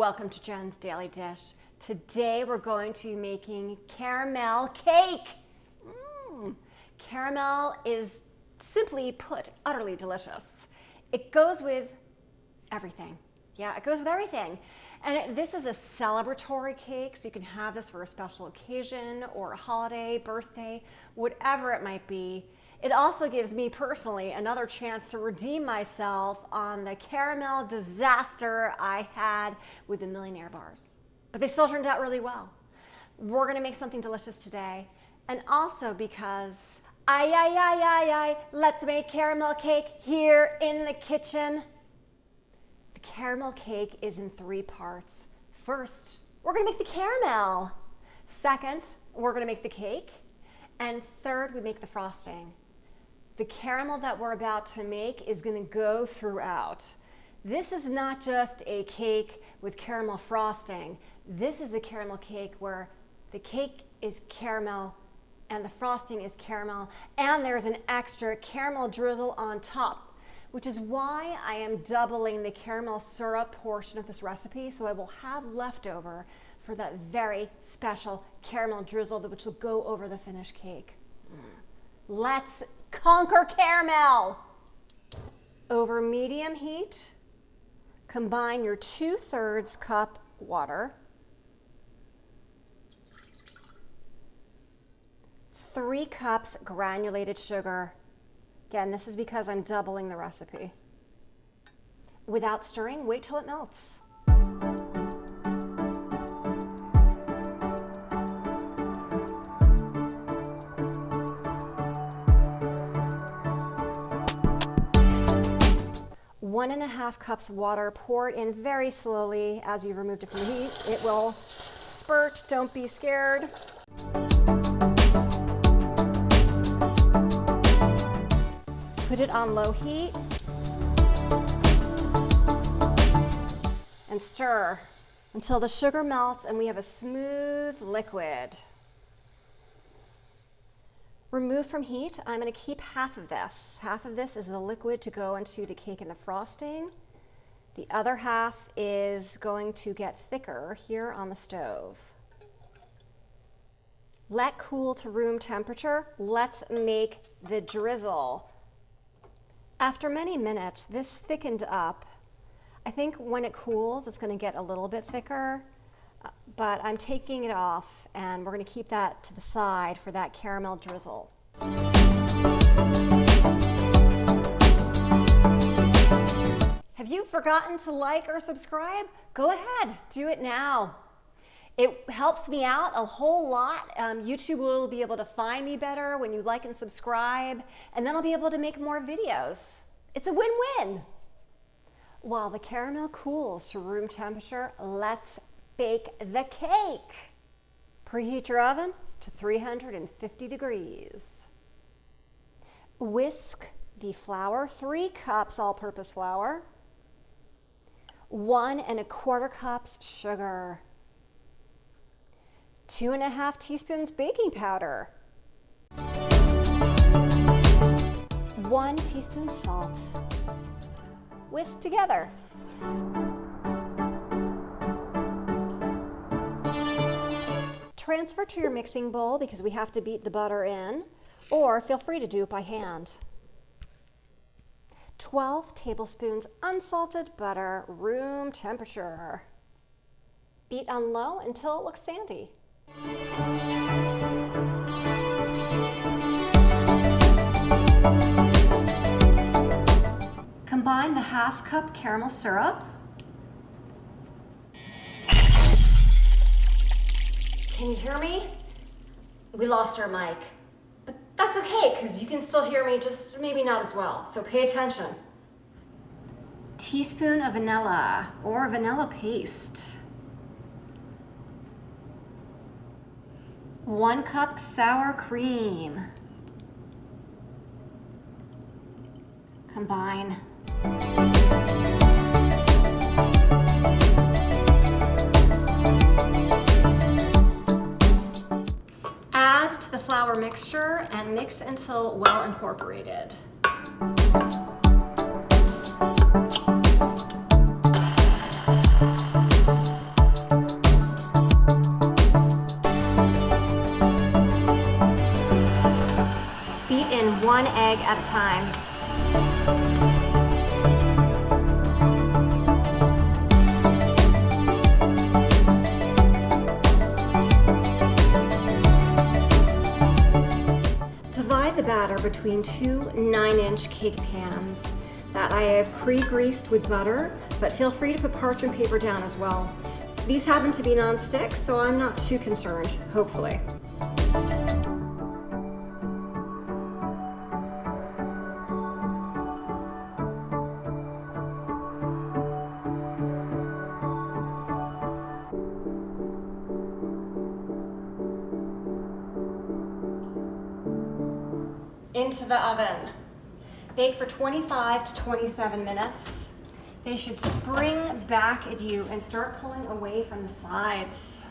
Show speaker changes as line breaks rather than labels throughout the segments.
Welcome to Jen's Daily Dish. Today we're going to be making caramel cake. Caramel is, simply put, utterly delicious. It goes with everything. Yeah, it goes with everything. And this is a celebratory cake, so you can have this for a special occasion or a holiday, birthday, whatever it might be. It also gives me personally another chance to redeem myself on the caramel disaster I had with the Millionaire bars. But they still turned out really well. We're gonna make something delicious today. And also because, let's make caramel cake here in the kitchen. The caramel cake is in 3 parts. First, we're gonna make the caramel. Second, we're gonna make the cake. And third, we make the frosting. The caramel that we're about to make is gonna go throughout. This is not just a cake with caramel frosting. This is a caramel cake where the cake is caramel and the frosting is caramel, and there's an extra caramel drizzle on top, which is why I am doubling the caramel syrup portion of this recipe, so I will have leftover for that very special caramel drizzle which will go over the finished cake. Let's conquer caramel. Over medium heat, combine your 2/3 cup water, 3 cups granulated sugar. Again, this is because I'm doubling the recipe. Without stirring, wait till it melts. One and a half cups of water, pour it in very slowly as you've removed it from the heat. It will spurt, don't be scared. Put it on low heat and stir until the sugar melts and we have a smooth liquid. Remove from heat. I'm going to keep half of this. Half of this is the liquid to go into the cake and the frosting. The other half is going to get thicker here on the stove. Let cool to room temperature. Let's make the drizzle. After many minutes, this thickened up. I think when it cools, it's going to get a little bit thicker. But I'm taking it off and we're going to keep that to the side for that caramel drizzle. Have you forgotten to like or subscribe? Go ahead, do it now. It helps me out a whole lot. YouTube will be able to find me better when you like and subscribe, and then I'll be able to make more videos. It's a win-win. While the caramel cools to room temperature, let's bake the cake. Preheat your oven to 350 degrees. Whisk the flour, 3 cups all-purpose flour, 1 1/4 cups sugar, 2 1/2 teaspoons baking powder, 1 teaspoon salt. Whisk together. Transfer to your mixing bowl because we have to beat the butter in, or feel free to do it by hand. 12 tablespoons unsalted butter, room temperature. Beat on low until it looks sandy. Combine the 1/2 cup caramel syrup. Can you hear me? We lost our mic, but that's okay because you can still hear me, just maybe not as well, so pay attention. Teaspoon of vanilla or vanilla paste. 1 cup sour cream. Combine. Add to the flour mixture and mix until well incorporated. one egg at a time. Divide the batter between two 9-inch cake pans that I have pre-greased with butter, but feel free to put parchment paper down as well. These happen to be non-stick, so I'm not too concerned, hopefully. Into the oven. Bake for 25 to 27 minutes. They should spring back at you and start pulling away from the sides.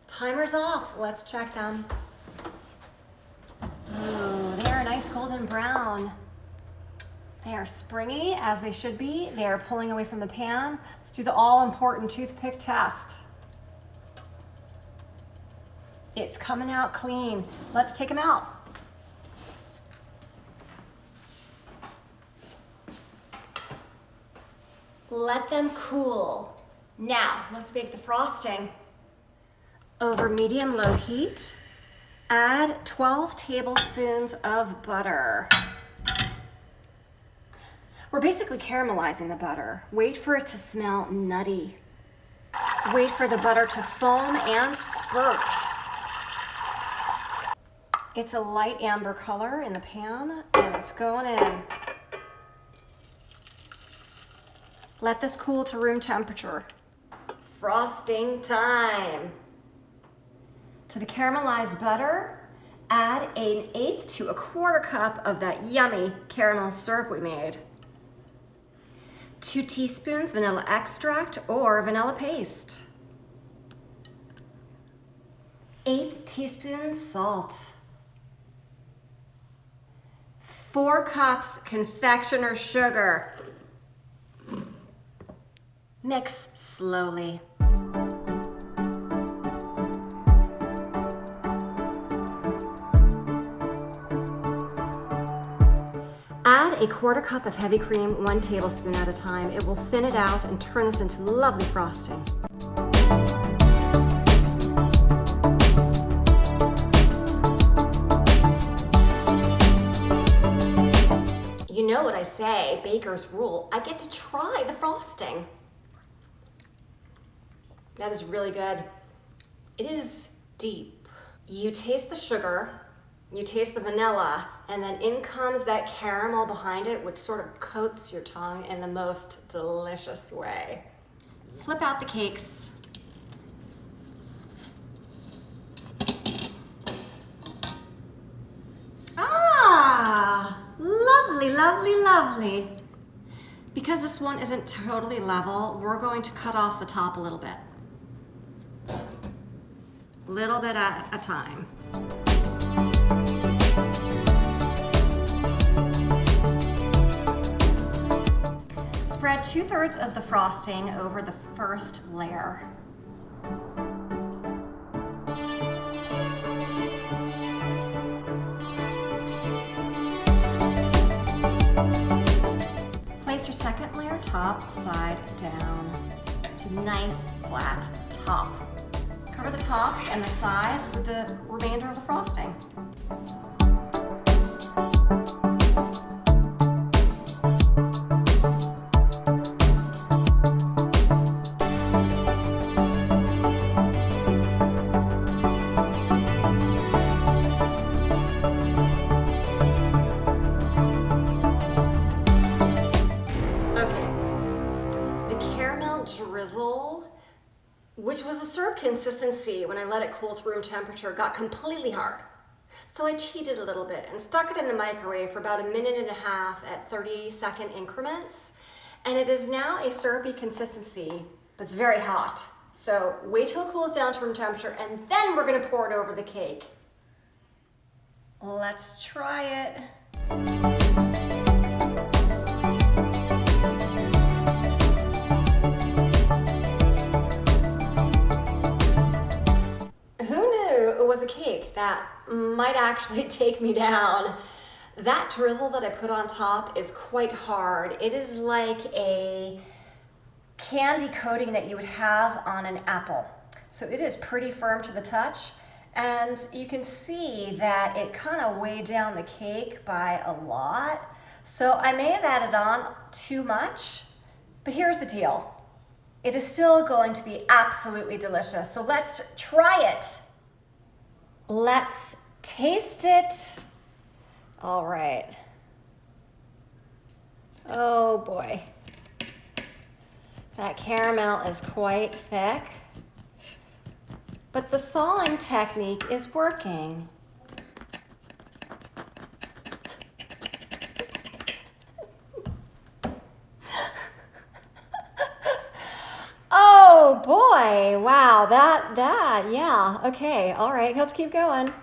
Timer's off. Let's check them. Oh, they are a nice golden brown. They are springy, as they should be. They are pulling away from the pan. Let's do the all-important toothpick test. It's coming out clean. Let's take them out. Let them cool. Now, let's bake the frosting. Over medium-low heat, add 12 tablespoons of butter. We're basically caramelizing the butter. Wait for it to smell nutty. Wait for the butter to foam and spurt. It's a light amber color in the pan, and it's going in. Let this cool to room temperature. Frosting time. To the caramelized butter, add 1/8 to 1/4 cup of that yummy caramel syrup we made. 2 teaspoons vanilla extract or vanilla paste. 1/8 teaspoon salt. 4 cups confectioner's sugar. Mix slowly. Add 1/4 cup of heavy cream, 1 tablespoon at a time. It will thin it out and turn this into lovely frosting. You know what I say, baker's rule. I get to try the frosting. That is really good. It is deep. You taste the sugar, you taste the vanilla, and then in comes that caramel behind it, which sort of coats your tongue in the most delicious way. Flip out the cakes. Lovely, lovely, lovely. Because this one isn't totally level, we're going to cut off the top a little bit. Little bit at a time. Spread 2/3 of the frosting over the first layer. Place your second layer top side down to nice flat top. Cover the tops and the sides with the remainder of the frosting. Drizzle, which was a syrup consistency when I let it cool to room temperature, got completely hard. So I cheated a little bit and stuck it in the microwave for about 1.5 minutes at 30-second increments. And it is now a syrupy consistency, but it's very hot. So wait till it cools down to room temperature, and then we're gonna pour it over the cake. Let's try it. It was a that might actually take me down. That drizzle that I put on top is quite hard. It is like a candy coating that you would have on an apple. So it is pretty firm to the touch. And you can see that it kind of weighed down the cake by a lot. So I may have added on too much, but here's the deal. It is still going to be absolutely delicious. So let's try it. Let's taste it. All right. Oh boy. That caramel is quite thick, but the sawing technique is working. Oh boy, wow, yeah, okay, all right, let's keep going.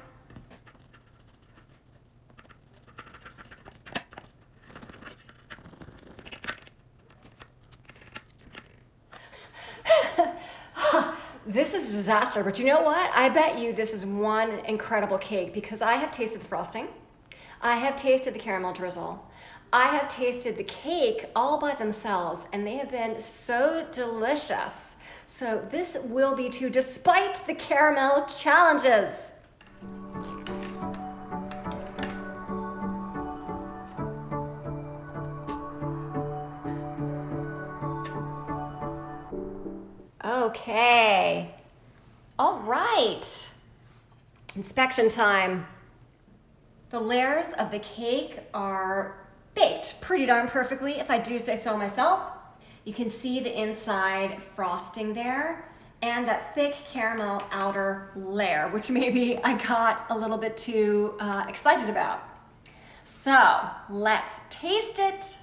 This is a disaster, but you know what? I bet you this is one incredible cake because I have tasted the frosting. I have tasted the caramel drizzle. I have tasted the cake all by themselves, and they have been so delicious. So this will be too, despite the caramel challenges. Okay. All right. Inspection time. The layers of the cake are baked pretty darn perfectly, if I do say so myself. You can see the inside frosting there and that thick caramel outer layer, which maybe I got a little bit too excited about. So let's taste it.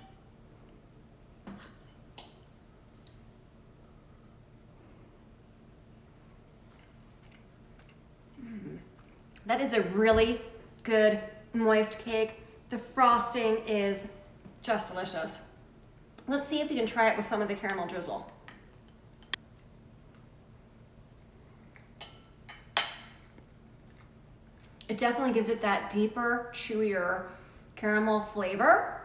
That is a really good moist cake. The frosting is just delicious. Let's see if you can try it with some of the caramel drizzle. It definitely gives it that deeper, chewier caramel flavor,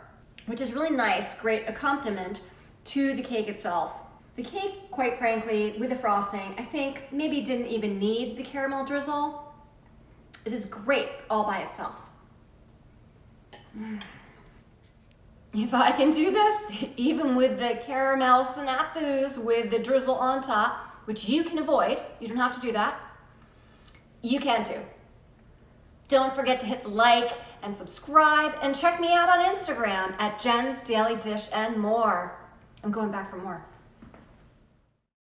which is really nice, great accompaniment to the cake itself. The cake, quite frankly, with the frosting, I think maybe didn't even need the caramel drizzle. It is great all by itself. If I can do this, even with the caramel snafus with the drizzle on top, which you can avoid, you don't have to do that, you can too. Don't forget to hit the like and subscribe and check me out on Instagram at Jen's Daily Dish and more. I'm going back for more.